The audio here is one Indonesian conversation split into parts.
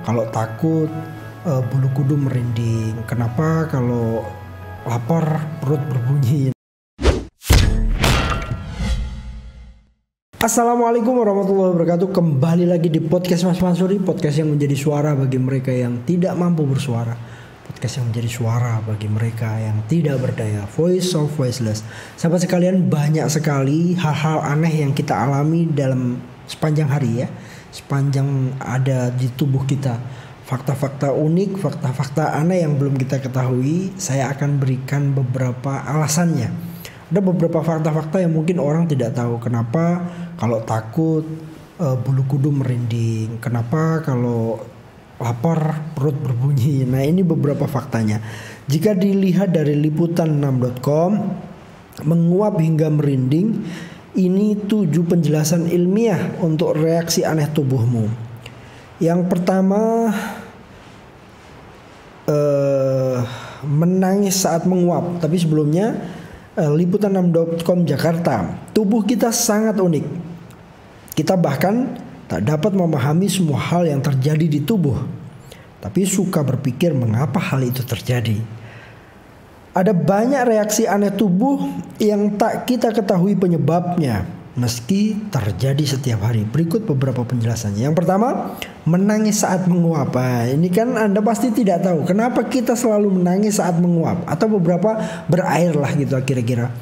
kalau takut bulu kuduk merinding? Kenapa kalau lapar perut berbunyi? Assalamualaikum warahmatullahi wabarakatuh. Kembali lagi di podcast Mas Mansuri, podcast yang menjadi suara bagi mereka yang tidak mampu bersuara, podcast yang menjadi suara bagi mereka yang tidak berdaya, voice of voiceless. Sahabat sekalian, banyak sekali hal-hal aneh yang kita alami dalam sepanjang hari ya, sepanjang ada di tubuh kita. Fakta-fakta unik, fakta-fakta aneh yang belum kita ketahui. Saya akan berikan beberapa alasannya. Ada beberapa fakta-fakta yang mungkin orang tidak tahu. Kenapa kalau takut bulu kuduk merinding? Kenapa kalau lapar perut berbunyi? Nah, ini beberapa faktanya. Jika dilihat dari liputan6.com, menguap hingga merinding, ini 7 penjelasan ilmiah untuk reaksi aneh tubuhmu. Yang pertama, menangis saat menguap. Tapi sebelumnya, liputan6.com Jakarta, tubuh kita sangat unik. Kita bahkan tak dapat memahami semua hal yang terjadi di tubuh, tapi suka berpikir mengapa hal itu terjadi. Ada banyak reaksi aneh tubuh yang tak kita ketahui penyebabnya, meski terjadi setiap hari. Berikut beberapa penjelasannya. Yang pertama, menangis saat menguap. Nah, ini kan Anda pasti tidak tahu kenapa kita selalu menangis saat menguap, atau beberapa berair lah gitu kira-kira.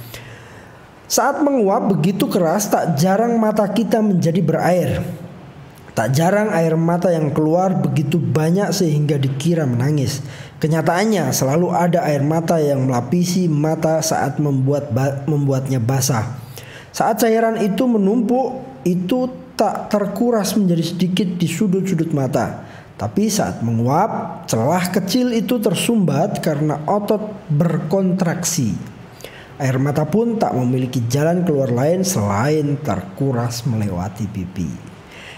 Saat menguap begitu keras, tak jarang mata kita menjadi berair. Tak jarang air mata yang keluar begitu banyak sehingga dikira menangis. Kenyataannya selalu ada air mata yang melapisi mata saat membuatnya basah. Saat cairan itu menumpuk, itu tak terkuras menjadi sedikit di sudut-sudut mata. Tapi saat menguap, celah kecil itu tersumbat karena otot berkontraksi. Air mata pun tak memiliki jalan keluar lain selain terkuras melewati pipi.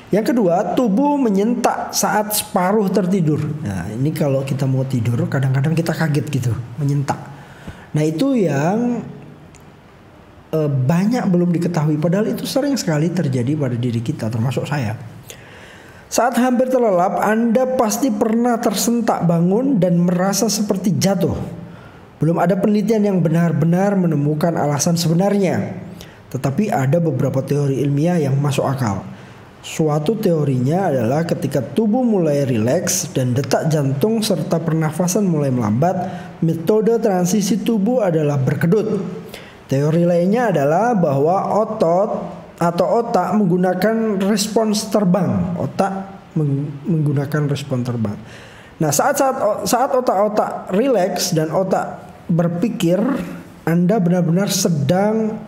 Yang kedua, tubuh menyentak saat separuh tertidur. Nah, ini kalau kita mau tidur kadang-kadang kita kaget gitu, menyentak. Nah, itu yang banyak belum diketahui, padahal itu sering sekali terjadi pada diri kita, termasuk saya. Saat hampir terlelap, Anda pasti pernah tersentak bangun dan merasa seperti jatuh. Belum ada penelitian yang benar-benar menemukan alasan sebenarnya, tetapi ada beberapa teori ilmiah yang masuk akal. Suatu teorinya adalah ketika tubuh mulai rileks dan detak jantung serta pernafasan mulai melambat, metode transisi tubuh adalah berkedut. Teori lainnya adalah bahwa otot atau otak menggunakan respons terbang. Menggunakan respons terbang. Nah, saat otak-otak rileks dan otak berpikir, Anda benar-benar sedang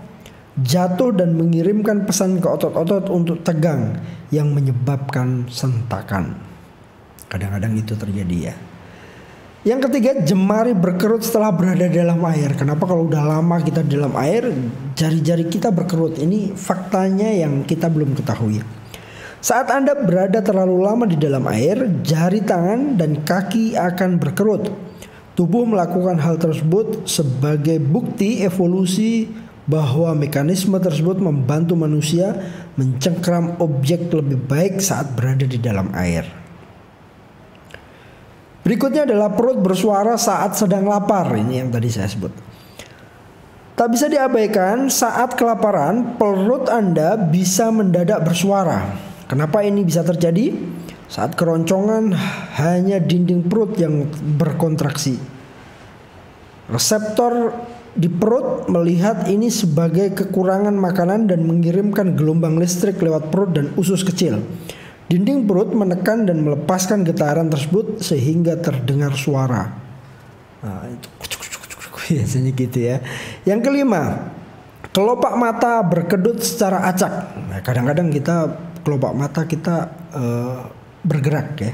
jatuh dan mengirimkan pesan ke otot-otot untuk tegang yang menyebabkan sentakan. Kadang-kadang itu terjadi ya. Yang ketiga, jemari berkerut setelah berada dalam air. Kenapa kalau udah lama kita dalam air, jari-jari kita berkerut? Ini faktanya yang kita belum ketahui. Saat Anda berada terlalu lama di dalam air, jari tangan dan kaki akan berkerut. Tubuh melakukan hal tersebut sebagai bukti evolusi bahwa mekanisme tersebut membantu manusia mencengkram objek lebih baik saat berada di dalam air. Berikutnya adalah perut bersuara saat sedang lapar. Ini yang tadi saya sebut. Tak bisa diabaikan, saat kelaparan perut Anda bisa mendadak bersuara. Kenapa ini bisa terjadi? Saat keroncongan hanya dinding perut yang berkontraksi. Reseptor di perut melihat ini sebagai kekurangan makanan dan mengirimkan gelombang listrik lewat perut dan usus kecil. Dinding perut menekan dan melepaskan getaran tersebut sehingga terdengar suara. Nah, itu biasanya gitu ya. Yang kelima, kelopak mata berkedut secara acak. Nah, kadang-kadang kelopak mata kita bergerak ya.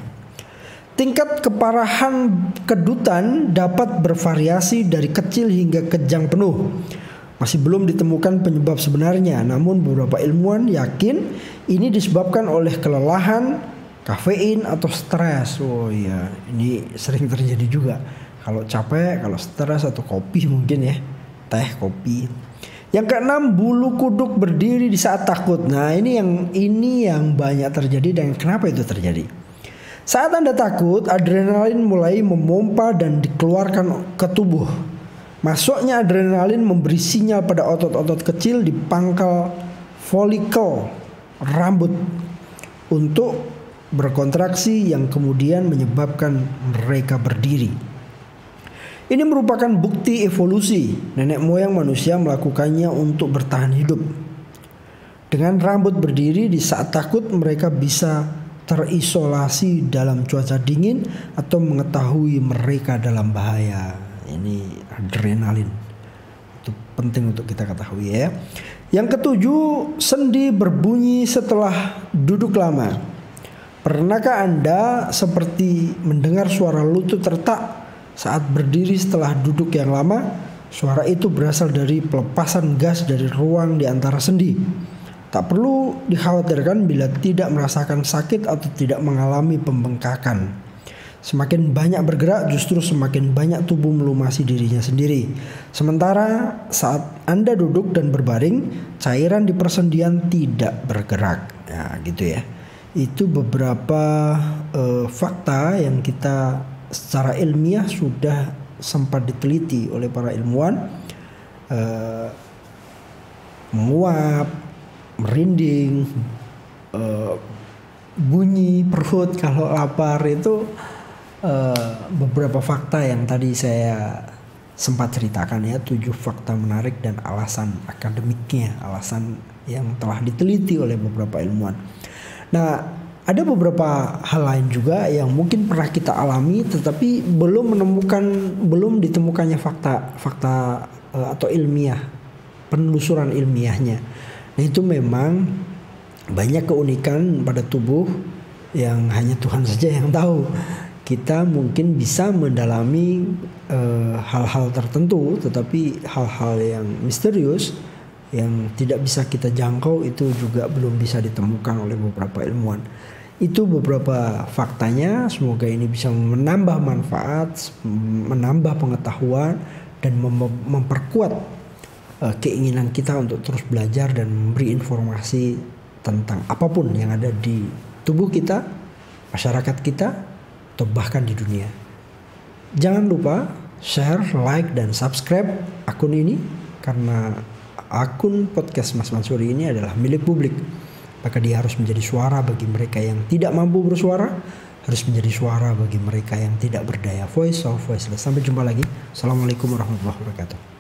Tingkat keparahan kedutan dapat bervariasi dari kecil hingga kejang penuh. Masih belum ditemukan penyebab sebenarnya, namun beberapa ilmuwan yakin ini disebabkan oleh kelelahan, kafein atau stres. Oh iya, ini sering terjadi juga. Kalau capek, kalau stres atau kopi mungkin ya, teh, kopi. Yang keenam, bulu kuduk berdiri di saat takut. Nah, ini yang banyak terjadi dan kenapa itu terjadi? Saat Anda takut, adrenalin mulai memompa dan dikeluarkan ke tubuh. Masuknya adrenalin memberi sinyal pada otot-otot kecil di pangkal folikel rambut untuk berkontraksi yang kemudian menyebabkan mereka berdiri. Ini merupakan bukti evolusi. Nenek moyang manusia melakukannya untuk bertahan hidup. Dengan rambut berdiri di saat takut, mereka bisa terisolasi dalam cuaca dingin atau mengetahui mereka dalam bahaya. Ini adrenalin. Itu penting untuk kita ketahui ya. Yang ketujuh, sendi berbunyi setelah duduk lama. Pernahkah Anda seperti mendengar suara lutut retak saat berdiri setelah duduk yang lama? Suara itu berasal dari pelepasan gas dari ruang di antara sendi. Tak perlu dikhawatirkan bila tidak merasakan sakit atau tidak mengalami pembengkakan. Semakin banyak bergerak, justru semakin banyak tubuh melumasi dirinya sendiri. Sementara saat Anda duduk dan berbaring, cairan di persendian tidak bergerak. Ya, gitu ya. Itu beberapa fakta yang kita secara ilmiah sudah sempat diteliti oleh para ilmuwan. Menguap, merinding, bunyi perut kalau lapar, itu beberapa fakta yang tadi saya sempat ceritakan ya. 7 fakta menarik dan alasan akademiknya, alasan yang telah diteliti oleh beberapa ilmuwan. Nah, ada beberapa hal lain juga yang mungkin pernah kita alami tetapi belum ditemukannya fakta atau ilmiah, penelusuran ilmiahnya. Nah, itu memang banyak keunikan pada tubuh yang hanya Tuhan saja yang tahu. Kita mungkin bisa mendalami hal-hal tertentu, tetapi hal-hal yang misterius yang tidak bisa kita jangkau itu juga belum bisa ditemukan oleh beberapa ilmuwan. Itu beberapa faktanya. Semoga ini bisa menambah manfaat, menambah pengetahuan, dan memperkuat keinginan kita untuk terus belajar dan memberi informasi tentang apapun yang ada di tubuh kita, masyarakat kita, atau bahkan di dunia. Jangan lupa share, like, dan subscribe akun ini, karena akun podcast Mas Mansuri ini adalah milik publik. Maka dia harus menjadi suara bagi mereka yang tidak mampu bersuara, harus menjadi suara bagi mereka yang tidak berdaya, voice or voiceless. Sampai jumpa lagi. Assalamualaikum warahmatullahi wabarakatuh.